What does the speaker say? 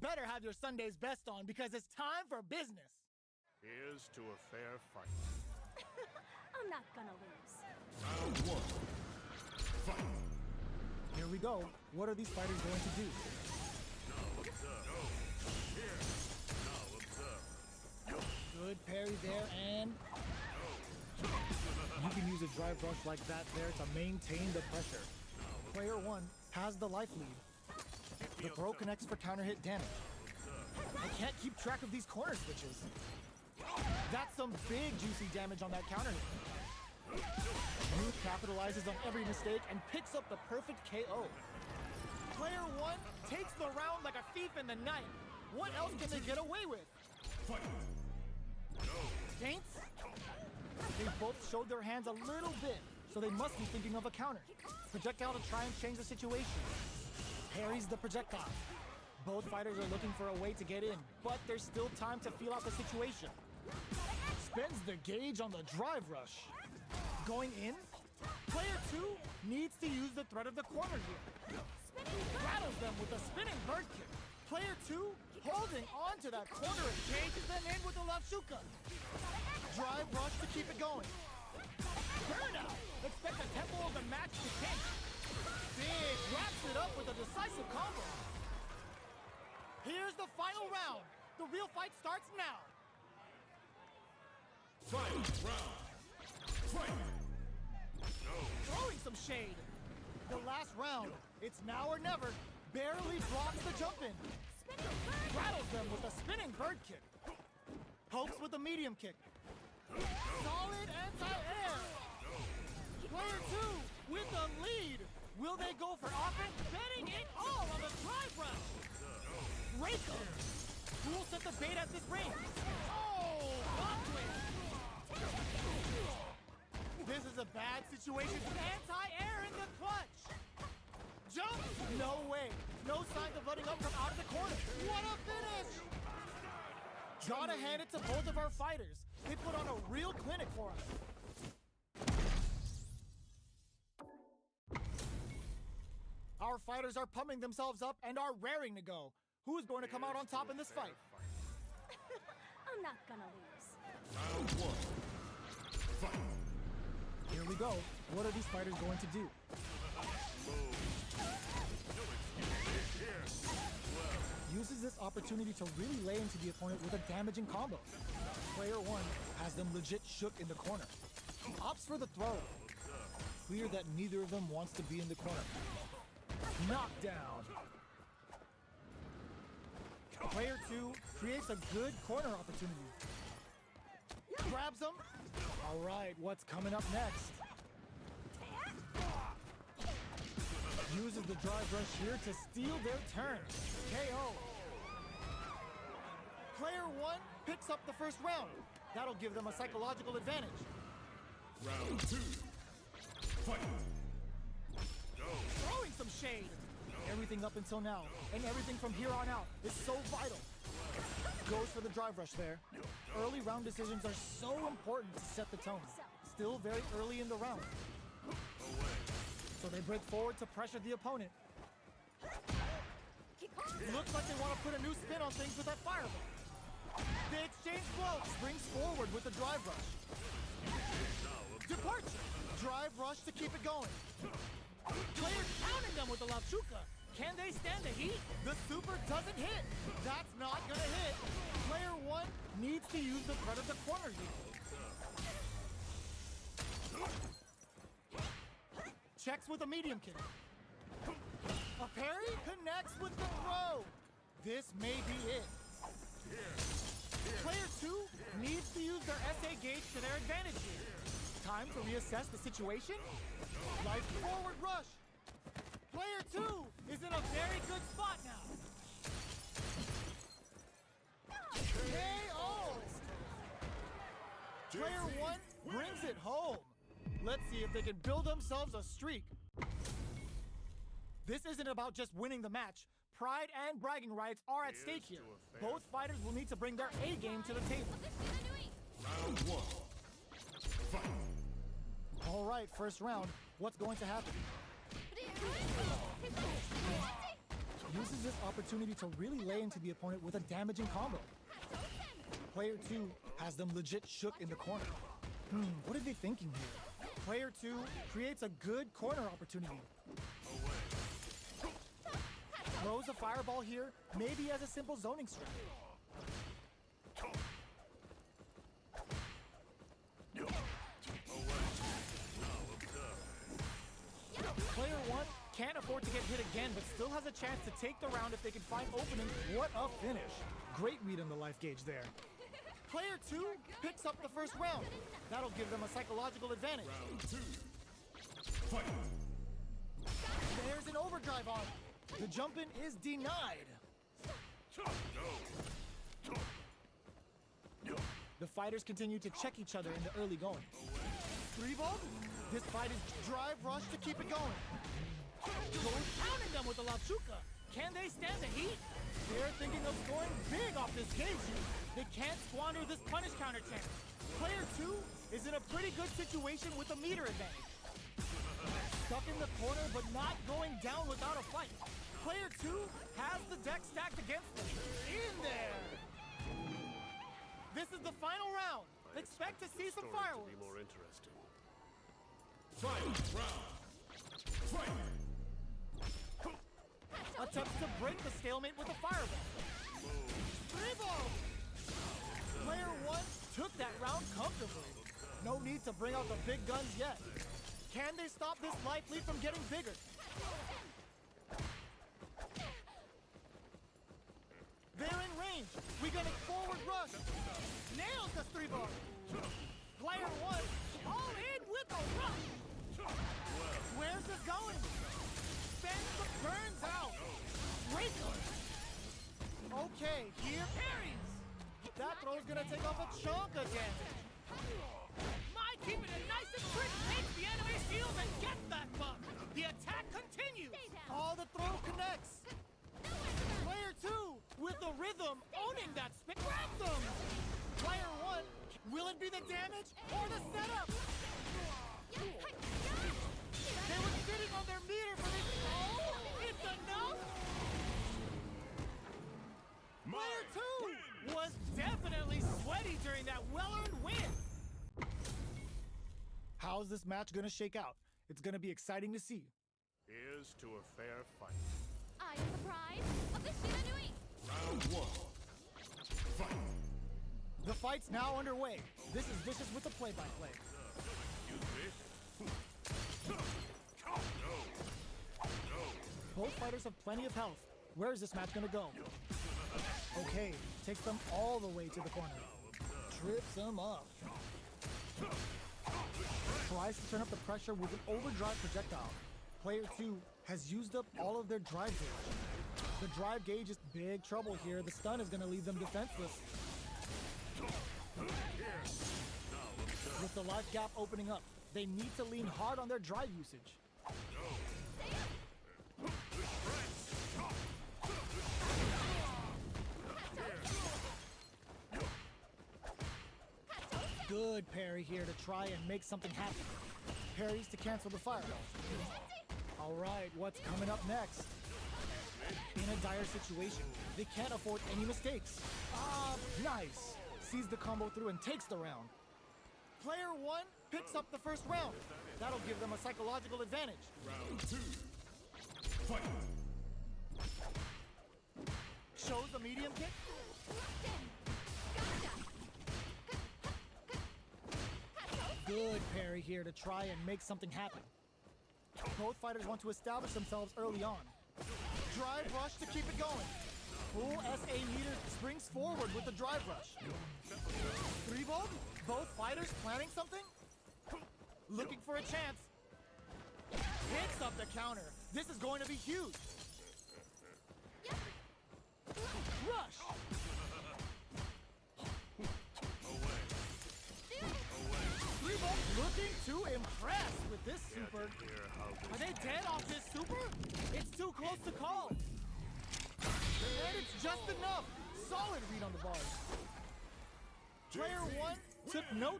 better have your Sunday's best on because it's time for business. Here's to a fair fight. I'm not gonna lose. Round one. Fight. Here we go. What are these fighters going to do? Now observe. No. Here. Now observe. Good parry there, and you can use a drive rush like that there to maintain the pressure. Player one has the life lead. The throw connects for counter hit damage. I can't keep track of these corner switches. That's some big juicy damage on that counter hit. Youth capitalizes on every mistake and picks up the perfect KO. Player one takes the round like a thief in the night. What else can they get away with? Fight. Feints? They both showed their hands a little bit, so they must be thinking of a counter. Projectile to try and change the situation. Parries the projectile. Both fighters are looking for a way to get in, but there's still time to feel out the situation. Spends the gauge on the drive rush. Going in? Player two needs to use the threat of the corner here. Rattles them with a spinning bird kick. Player two holding on to that corner and cages them in with the left shuka. Drive rush to keep it going. Burnout! Expect the tempo of the match to change. Big wraps it up with a decisive combo. Here's the final round. The real fight starts now. Fight round. Fight. Throwing some shade. The last round. It's now or never. Barely blocks the jump in. Rattles them with a spinning bird kick. Pokes with a medium kick. Solid anti-air. Player two with the lead. Will they go for offense? Betting it all on the drive rush. Rake 'em. Who will set the bait at this range? Oh, block twist. This is a bad situation. Anti-air in the clutch. Jump! No way. No signs of letting up from out of the corner. What a finish! Gotta hand it to both of our fighters. They put on a real clinic for us. Our fighters are pumping themselves up and are raring to go. Who's going to come out on top in this fight? I'm not gonna lose. Round one. Fight. Here we go. What are these fighters going to do? Here. Uses this opportunity to really lay into the opponent with a damaging combo. Player one has them legit shook in the corner. Opts for the throw. Clear that neither of them wants to be in the corner. Knockdown. Player two creates a good corner opportunity. Grabs him. All right, what's coming up next? Uses the drive rush here to steal their turn. KO. Player one picks up the first round. That'll give them a psychological advantage. Round two. Fight. Throwing some shade. Everything up until now, and everything from here on out is so vital. Goes for the drive rush there. Early round decisions are so important to set the tone. Still very early in the round. So they break forward to pressure the opponent. Looks like they want to put a new spin on things with that fireball. They exchange blows. Springs forward with the drive rush. Departure. Drive rush to keep it going. Players pounding them with the Lavchuka. Can they stand the heat? The super doesn't hit. That's not gonna hit. Player one needs to use the threat of the corner here. Checks with a medium kick. A parry connects with the throw. This may be it. Player two needs to use their SA gauge to their advantage here. Time to reassess the situation. Life forward rush. Player two is in a very good spot now. KO! Player one brings it home. Let's see if they can build themselves a streak. This isn't about just winning the match. Pride and bragging rights are at stake here. Both fighters will need to bring their A game to the table. Round one. Fight. All right, first round. What's going to happen? Uses this opportunity to really lay into the opponent with a damaging combo. Player 2 has them legit shook in the corner. What are they thinking here? Player 2 creates a good corner opportunity. Throws a fireball here, maybe as a simple zoning strat. Player 1 can't afford to get hit again, but still has a chance to take the round if they can find openings. What a finish. Great read on the life gauge there. Player 2 picks up the first round. That'll give them a psychological advantage. Round 2. Fight. There's an overdrive on. The jump-in is denied. The fighters continue to check each other in the early going. 3-volt? This fight is drive rush to keep it going. Goes pounding them with the La Chuca. Can they stand the heat? They're thinking of scoring big off this gauge. They can't squander this punish counter chance. Player 2 is in a pretty good situation with a meter advantage. Stuck in the corner, but not going down without a fight. Player 2 has the deck stacked against them. In there! This is the final round. Expect to see some fireworks. More interesting. Fight round. Fight. Attempts to break the stalemate with a fireball. 3-ball! Player 1 took that round comfortably. No need to bring out the big guns yet. Can they stop this life lead from getting bigger? They're in range. We got a forward rush. Nails the 3-ball. Player 1 all in with a rush. Where's this going? Spends the burns out. Breaker. Okay, here parries. That throw's gonna take off a chunk of damage. My keeping it nice and quick takes the enemy shield and gets that buck. The attack continues. All the throw connects. Player 2 with the rhythm owning that spin. Grab them. Player 1, will it be the damage or the setup? They were sitting on their meter for this. Oh, it's enough. Player 2 was definitely sweaty during that well-earned win. How's this match gonna shake out? It's gonna be exciting to see. Here's to a fair fight. I am the pride of the Shiranui. Round 1. Fight. The fight's now underway. This is Vicious with the play-by-play. Excuse me. No. Both fighters have plenty of health. Where is this match gonna go? Okay, takes them all the way to the corner. Trips them up. Tries to turn up the pressure with an overdrive projectile. Player 2 has used up all of their drive gauge. The drive gauge is big trouble here. The stun is gonna leave them defenseless. With the life gap opening up, they need to lean hard on their drive usage. Good parry here to try and make something happen. Parries to cancel the fireball. All right, what's coming up next? In a dire situation, they can't afford any mistakes. Nice. Sees the combo through and takes the round. Player 1 picks up the first round. That'll give them a psychological advantage. Round 2. Fight. Shows the medium kick. Good parry here to try and make something happen. Both fighters want to establish themselves early on. Drive rush to keep it going. Full SA meter springs forward with the drive rush. 3-volt? Both fighters planning something? Looking for a chance. Picks up the counter. This is going to be huge. Rush! Looking to impress with this super. Are they dead off this super? It's too close to call. And it's just enough. Solid read on the bars. Player 1 took no